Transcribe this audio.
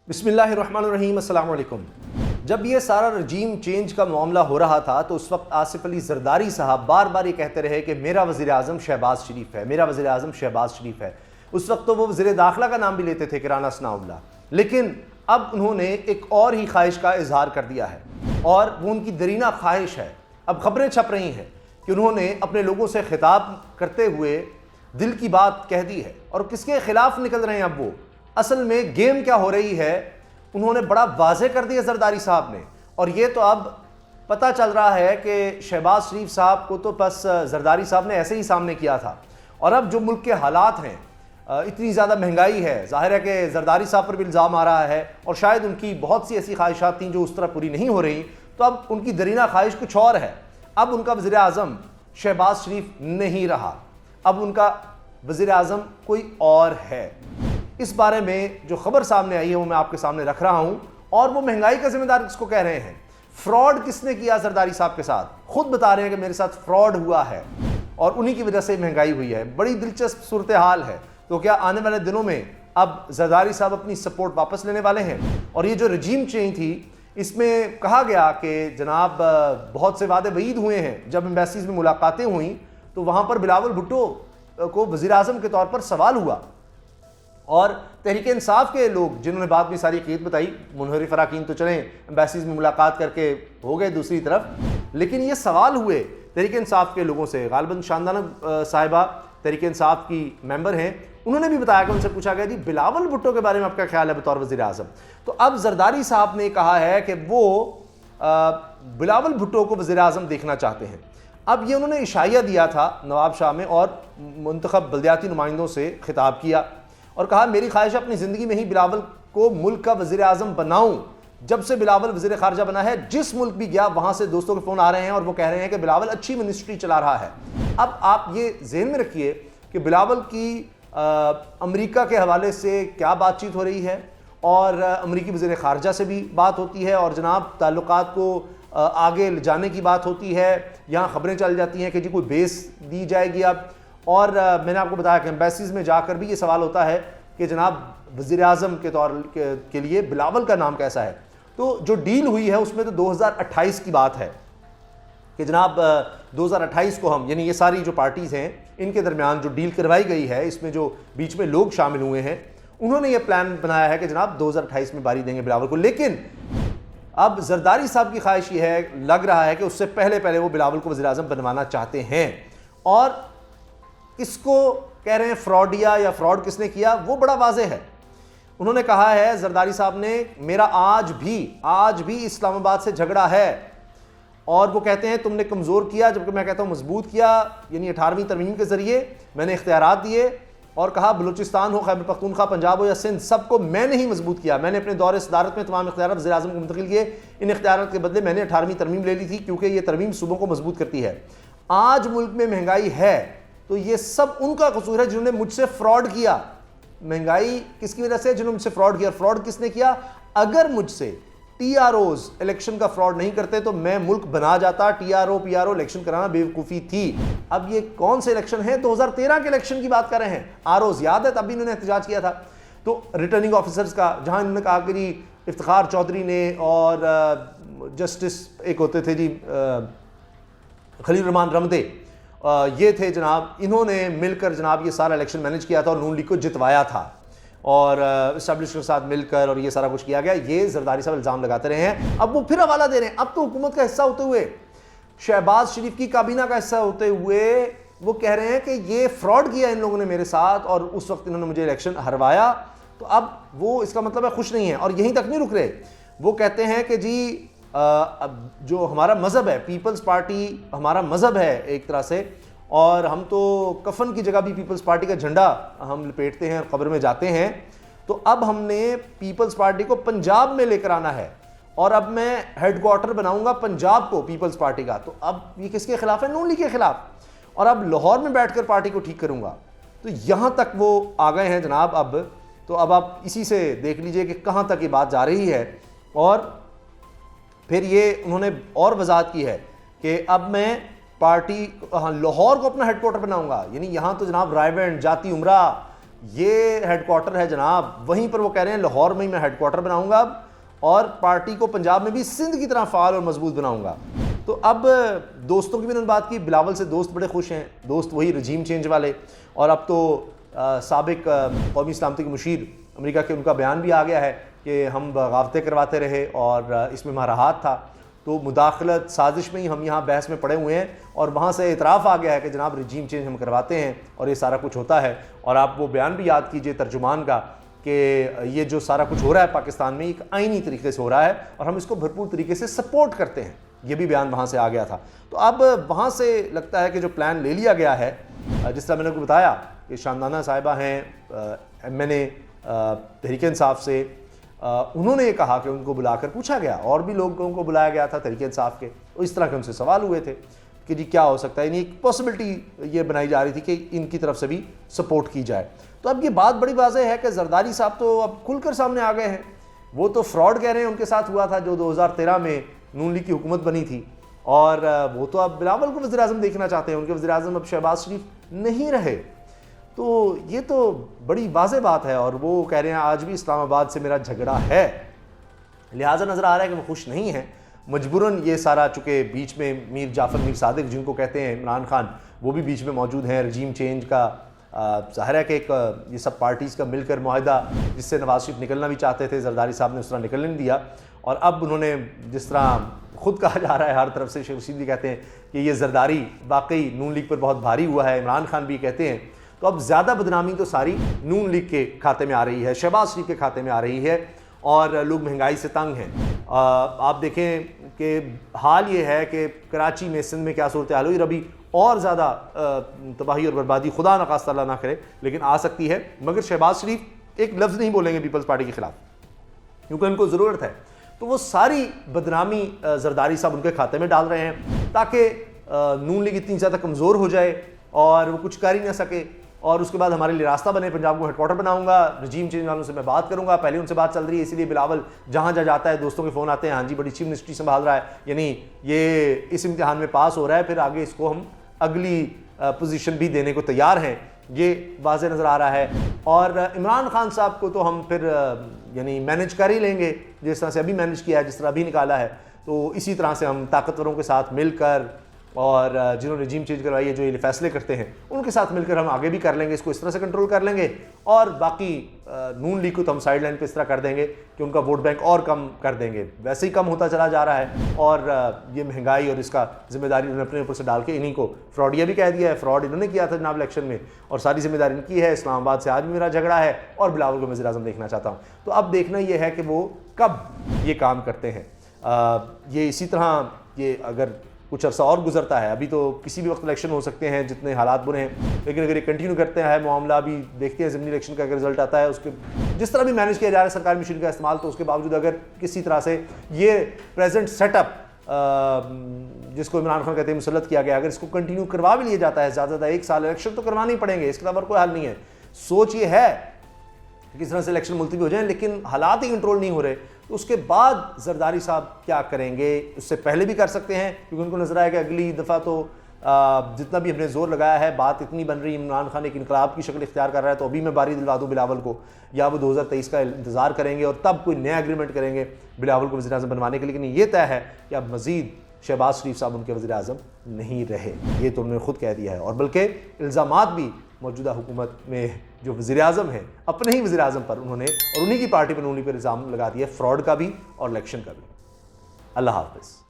बिस्मिल्लाहिर्रहमानिर्रहीम, अस्सलाम वालेकुम। जब ये सारा रजीम चेंज का मामला हो रहा था तो उस वक्त आसिफ अली जरदारी साहब बार बार ये कहते रहे कि मेरा वज़ीर आज़म शहबाज शरीफ है, मेरा वज़ीर आज़म शहबाज शरीफ है। उस वक्त तो वो वज़ीर दाखिला का नाम भी लेते थे कि राना सनाउल्लाह, लेकिन अब उन्होंने एक और ही ख्वाहिश का इजहार कर दिया है और वो उनकी दरीना ख्वाहिश है। अब खबरें छप रही हैं कि उन्होंने अपने लोगों से खिताब करते हुए दिल की बात कह दी है। और किसके खिलाफ निकल रहे हैं अब वो, असल में गेम क्या हो रही है उन्होंने बड़ा वाज़े कर दिया जरदारी साहब ने। और ये तो अब पता चल रहा है कि शहबाज शरीफ साहब को तो बस जरदारी साहब ने ऐसे ही सामने किया था। और अब जो मुल्क के हालात हैं, इतनी ज़्यादा महंगाई है, ज़ाहिर है कि जरदारी साहब पर भी इल्ज़ाम आ रहा है और शायद उनकी बहुत सी ऐसी ख्वाहिशात थी जो उस तरह पूरी नहीं हो रही। तो अब उनकी दरीना ख्वाहिश कुछ और है। अब उनका वज़ीर आज़म शहबाज शरीफ नहीं रहा, अब उनका वज़ीर आज़म कोई और है। इस बारे में जो खबर सामने आई है वो मैं आपके सामने रख रहा हूं। और वो महंगाई का जिम्मेदार किसको कह रहे हैं, फ्रॉड किसने किया जरदारी साहब के साथ, खुद बता रहे हैं कि मेरे साथ फ्रॉड हुआ है और उन्हीं की वजह से महंगाई हुई है। बड़ी दिलचस्प सूरत हाल है। तो क्या आने वाले दिनों में अब जरदारी साहब अपनी सपोर्ट वापस लेने वाले हैं? और ये जो रजीम चेंज थी इसमें कहा गया कि जनाब बहुत से वादे वईद हुए हैं। जब एम्बेसीज में मुलाकातें हुई तो वहां पर बिलावल भुट्टो को वज़ीर आज़म के तौर पर सवाल हुआ और तहरीक इंसाफ के लोग जिन्होंने बाद में सारी हकीकत बताई, मुनहरिफ अराकीन तो चलें एम्बेसीज में मुलाकात करके हो गए दूसरी तरफ, लेकिन ये सवाल हुए तहरीक इंसाफ के लोगों से। गालिबन शानदाना साहिबा तहरीक इंसाफ की मेंबर हैं, उन्होंने भी बताया कि उनसे पूछा गया जी बिलावल भुट्टो के बारे में आपका ख्याल है बतौर वज़ीर आज़म। तो अब जरदारी साहब ने कहा है कि वो बिलावल भुट्टो को वज़ीर आज़म देखना चाहते हैं। अब ये उन्होंने इशाया दिया था नवाब शाह में और मुंतखब बल्दियाती नुमाइंदों से खिताब किया और कहा मेरी ख्वाहिश अपनी ज़िंदगी में ही बिलावल को मुल्क का वज़ीर आज़म बनाऊं। जब से बिलावल वज़ीर ख़ारजा बना है, जिस मुल्क भी गया वहाँ से दोस्तों के फ़ोन आ रहे हैं और वो कह रहे हैं कि बिलावल अच्छी मिनिस्ट्री चला रहा है। अब आप ये ज़हन में रखिए कि बिलावल की अमेरिका के हवाले से क्या बातचीत हो रही है और अमेरिकी वज़ीर ख़ारजा से भी बात होती है और जनाब ताल्लुकात को आगे ले जाने की बात होती है। यहाँ ख़बरें चल जाती हैं कि जी कोई बेस दी जाएगी अब। और मैंने आपको बताया कि एम्बेसीज में जाकर भी ये सवाल होता है कि जनाब वज़ीर आज़म के तौर के लिए बिलावल का नाम कैसा है। तो जो डील हुई है उसमें तो 2028 की बात है कि जनाब 2028 को हम, यानी ये सारी जो पार्टीज़ हैं इनके दरमियान जो डील करवाई गई है, इसमें जो बीच में लोग शामिल हुए हैं उन्होंने ये प्लान बनाया है कि जनाब 2028 में बारी देंगे बिलावल को। लेकिन अब जरदारी साहब की ख्वाहिश ये है, लग रहा है कि उससे पहले पहले वो बिलावल को वज़ीर आज़म बनवाना चाहते हैं। और किसको कह रहे हैं फ्रॉडिया या फ्रॉड किसने किया, वो बड़ा वाज़े है। उन्होंने कहा है जरदारी साहब ने, मेरा आज भी इस्लामाबाद से झगड़ा है और वो कहते हैं तुमने कमज़ोर किया, जबकि मैं कहता हूँ मजबूत किया। यानी 18वीं तरमीम के ज़रिए मैंने इख्तियारात दिए और कहा बलूचिस्तान हो, खैबर पख्तूनख्वा, पंजाब हो या सिंध, सबको मैंने ही मजबूत किया। मैंने अपने दौरे सदारत में तमाम इख्तियारात वज़ीर आज़म को मुंतकिल किए। इन इख्तियारात के बदले मैंने 18वीं तरमीम ले ली थी क्योंकि ये तरमीम सूबों को मजबूत करती है। आज मुल्क में महंगाई है तो ये सब उनका कसूर है जिन्होंने मुझसे फ्रॉड किया। महंगाई किसकी वजह से, जिन्होंने मुझसे फ्रॉड किया। फ्रॉड किसने किया, अगर मुझसे टीआरओज इलेक्शन का फ्रॉड नहीं करते तो मैं मुल्क बना जाता। टीआरओ पीआरओ इलेक्शन कराना बेवकूफ़ी थी। अब ये कौन से इलेक्शन है, 2013 के इलेक्शन की बात कर रहे हैं। आरओज याद है, तब भी इन्होंने एहतजाज किया था। तो रिटर्निंग ऑफिसर्स का, जहां इन्होंने कहा कि जी इफ्तिखार चौधरी ने और जस्टिस एक होते थे जी खलील रहमान रमदे, ये थे जनाब, इन्होंने मिलकर जनाब ये सारा इलेक्शन मैनेज किया था और नून लीग को जितवाया था और इस्टेब्लिश के साथ मिलकर और ये सारा कुछ किया गया। ये जरदारी साहब इल्ज़ाम लगाते रहे हैं। अब वो फिर हवाला दे रहे हैं, अब तो हुकूमत का हिस्सा होते हुए, शहबाज शरीफ की काबीना का हिस्सा होते हुए वो कह रहे हैं कि ये फ्रॉड किया इन लोगों ने मेरे साथ और उस वक्त इन्होंने मुझे इलेक्शन हरवाया। तो अब वो, इसका मतलब है खुश नहीं है। और यहीं तक नहीं रुक रहे, वो कहते हैं कि जी अब जो हमारा मज़हब है, पीपल्स पार्टी हमारा मज़हब है एक तरह से, और हम तो कफन की जगह भी पीपल्स पार्टी का झंडा हम लपेटते हैं और कब्र में जाते हैं। तो अब हमने पीपल्स पार्टी को पंजाब में लेकर आना है और अब मैं हेडक्वार्टर बनाऊंगा पंजाब को पीपल्स पार्टी का। तो अब ये किसके खिलाफ है, नून लीग के खिलाफ। और अब लाहौर में बैठकर पार्टी को ठीक करूंगा। तो यहाँ तक वो आ गए हैं जनाब। अब तो अब आप इसी से देख लीजिए कि कहाँ तक ये बात जा रही है। और फिर ये उन्होंने और वजाहत की है कि अब मैं पार्टी लाहौर को अपना हेडक्वार्टर बनाऊंगा। यानी यहाँ तो जनाब रायवेंड, जाती उमरा, ये हेडक्वार्टर है जनाब, वहीं पर वो कह रहे हैं लाहौर में ही मैं हेडक्वार्टर बनाऊंगा अब, और पार्टी को पंजाब में भी सिंध की तरह फाल और मजबूत बनाऊंगा। तो अब दोस्तों की भी उन्होंने बात की, बिलावल से दोस्त बड़े खुश हैं, दोस्त वही रजीम चेंज वाले, और अब तो साबिक कौमी सलामती के मुशीर अमेरिका के, उनका बयान भी आ गया है कि हम बगावतें करवाते रहे और इसमें हमारा हाथ था, तो मुदाखलत साजिश में ही हम यहाँ बहस में पड़े हुए हैं, और वहाँ से इतराफ़ आ गया है कि जनाब रजीम चेंज हम करवाते हैं और ये सारा कुछ होता है। और आप वो बयान भी याद कीजिए तर्जुमान का कि ये जो सारा कुछ हो रहा है पाकिस्तान में एक आईनी तरीके से हो रहा है और हम इसको भरपूर तरीके से सपोर्ट करते हैं, ये भी बयान वहाँ से आ गया था। तो अब वहाँ से लगता है कि जो प्लान ले लिया गया है, जिस तरह मैंने आपको बताया कि शानदाना साहिबा हैं MNA तहरीक इंसाफ से, उन्होंने ये कहा कि उनको बुलाकर पूछा गया, और भी लोगों को बुलाया गया था तहरीक इंसाफ के, और इस तरह के उनसे सवाल हुए थे कि जी क्या हो सकता है, यानी एक पॉसिबिलिटी ये बनाई जा रही थी कि इनकी तरफ से भी सपोर्ट की जाए। तो अब ये बात बड़ी वाज़ेह है कि जरदारी साहब तो अब खुलकर सामने आ गए हैं, वो तो फ्रॉड कह रहे हैं उनके साथ हुआ था जो 2013 में नून लीग की हुकूमत बनी थी, और वो तो अब बिलावल को वज़ीर-ए-आज़म देखना चाहते हैं, उनके वज़ीर-ए-आज़म अब शहबाज शरीफ नहीं रहे। तो ये तो बड़ी वाज़ेह बात है, और वो कह रहे हैं आज भी इस्लामाबाद से मेरा झगड़ा है, लिहाजा नज़र आ रहा है कि वो खुश नहीं हैं, मजबूरन ये सारा, चूँकि बीच में मीर जाफ़र मीर सादिक जिनको कहते हैं इमरान खान, वो भी बीच में मौजूद हैं, रजीम चेंज का ज़ाहिर है कि एक ये सब पार्टीज़ का मिलकर मुआहदा, जिससे नवाज शरीफ निकलना भी चाहते थे, जरदारी साहब ने उस तरह निकलने नहीं दिया, और अब उन्होंने जिस तरह खुद कहा जा रहा है हर तरफ से, शेख रशीद भी कहते हैं कि ये जरदारी वाकई नून लीग पर बहुत भारी हुआ है, इमरान खान भी कहते हैं, तो अब ज़्यादा बदनामी तो सारी नून लीग के खाते में आ रही है, शहबाज शरीफ के खाते में आ रही है, और लोग महंगाई से तंग हैं। आप देखें कि हाल ये है कि कराची में, सिंध में क्या सूरत हाल हुई, अभी और ज़्यादा तबाही और बर्बादी खुदा न खास्ता अल्लाह ना करे लेकिन आ सकती है, मगर शहबाज शरीफ एक लफ्ज़ नहीं बोलेंगे पीपल्स पार्टी के खिलाफ, क्योंकि उनको ज़रूरत है। तो वो सारी बदनामी जरदारी साहब उनके खाते में डाल रहे हैं, ताकि नून लीग इतनी ज़्यादा कमज़ोर हो जाए और वो कुछ कर ही ना सके, और उसके बाद हमारे लिए रास्ता बने, पंजाब को हेडक्वार्टर बनाऊंगा, रजीम चेंज वालों से मैं बात करूंगा, पहले उनसे बात चल रही है, इसीलिए बिलावल जहां जाता है दोस्तों के फ़ोन आते हैं, हाँ जी बड़ी चीफ मिनिस्ट्री संभाल रहा है, यानी ये इस इम्तिहान में पास हो रहा है, फिर आगे इसको हम अगली पोजीशन भी देने को तैयार हैं, ये वाज़ेह नज़र आ रहा है। और इमरान खान साहब को तो हम फिर यानी मैनेज कर ही लेंगे, जिस तरह से अभी मैनेज किया है, जिस तरह अभी निकाला है, तो इसी तरह से हम ताकतवरों के साथ मिलकर, और जिन्होंने रजीम चेंज करवाई है, जो ये फैसले करते हैं, उनके साथ मिलकर हम आगे भी कर लेंगे, इसको इस तरह से कंट्रोल कर लेंगे, और बाकी नून लीग को तो हम साइड लाइन पर इस तरह कर देंगे कि उनका वोट बैंक और कम कर देंगे, वैसे ही कम होता चला जा रहा है, और ये महंगाई और इसका जिम्मेदारी उन्होंने अपने ऊपर से डाल के इन्हीं को फ्रॉडिया भी कह दिया है, फ्रॉड इन्होंने किया था जनाब इलेक्शन में, और सारी जिम्मेदारी इनकी है। इस्लामाबाद से आज भी मेरा झगड़ा है, और बिलावल को वज़ीर-ए-आज़म देखना चाहता हूँ। तो अब देखना यह है कि वो कब ये काम करते हैं। ये इसी तरह ये अगर कुछ अर्सा और गुजरता है, अभी तो किसी भी वक्त इलेक्शन हो सकते हैं, जितने हालात बुरे हैं, लेकिन अगर ये कंटिन्यू करते हैं मामला, अभी देखते हैं ज़िमनी इलेक्शन का अगर रिजल्ट आता है, उसके जिस तरह भी मैनेज किया जा रहा है सरकारी मशीन का इस्तेमाल, तो उसके बावजूद अगर किसी तरह से ये प्रेजेंट सेटअप जिसको इमरान खान कहते हैं मुसल्लत किया गया, अगर इसको कंटिन्यू करवा भी लिया जाता है, ज़्यादा 1 साल इलेक्शन तो करवाने ही पड़ेंगे, इसके अलावा कोई हल नहीं है। सोच ये है कि किस तरह से इलेक्शन मुलतवी हो जाए, लेकिन हालात ही कंट्रोल नहीं हो रहे, तो उसके बाद जरदारी साहब क्या करेंगे, उससे पहले भी कर सकते हैं, क्योंकि उनको नजर आया कि अगली दफ़ा तो जितना भी हमने जोर लगाया है, बात इतनी बन रही, इमरान खान एक इनकलाब की शक्ल इख्तियार कर रहा है, तो अभी मैं बारी दिलवा दूँ बिलावल को, या वो 2023 का इंतज़ार करेंगे और तब कोई नया एग्रीमेंट करेंगे बिलावल को वज़ीर-ए-आज़म बनवाने के लिए। लेकिन ये तय है कि अब मज़ीद शहबाज शरीफ साहब उनके वज़ीर-ए-आज़म नहीं रहे, ये तो उन्होंने खुद कह दिया है, और बल्कि इल्ज़ामात भी मौजूदा हुकूमत में जो वज़ीर-ए-आज़म हैं, अपने ही वज़ीर-ए-आज़म पर उन्होंने और उन्हीं की पार्टी पर उन्हीं पर इल्ज़ाम लगा दिया, फ्रॉड का भी और इलेक्शन का भी। अल्लाह हाफ़िज़।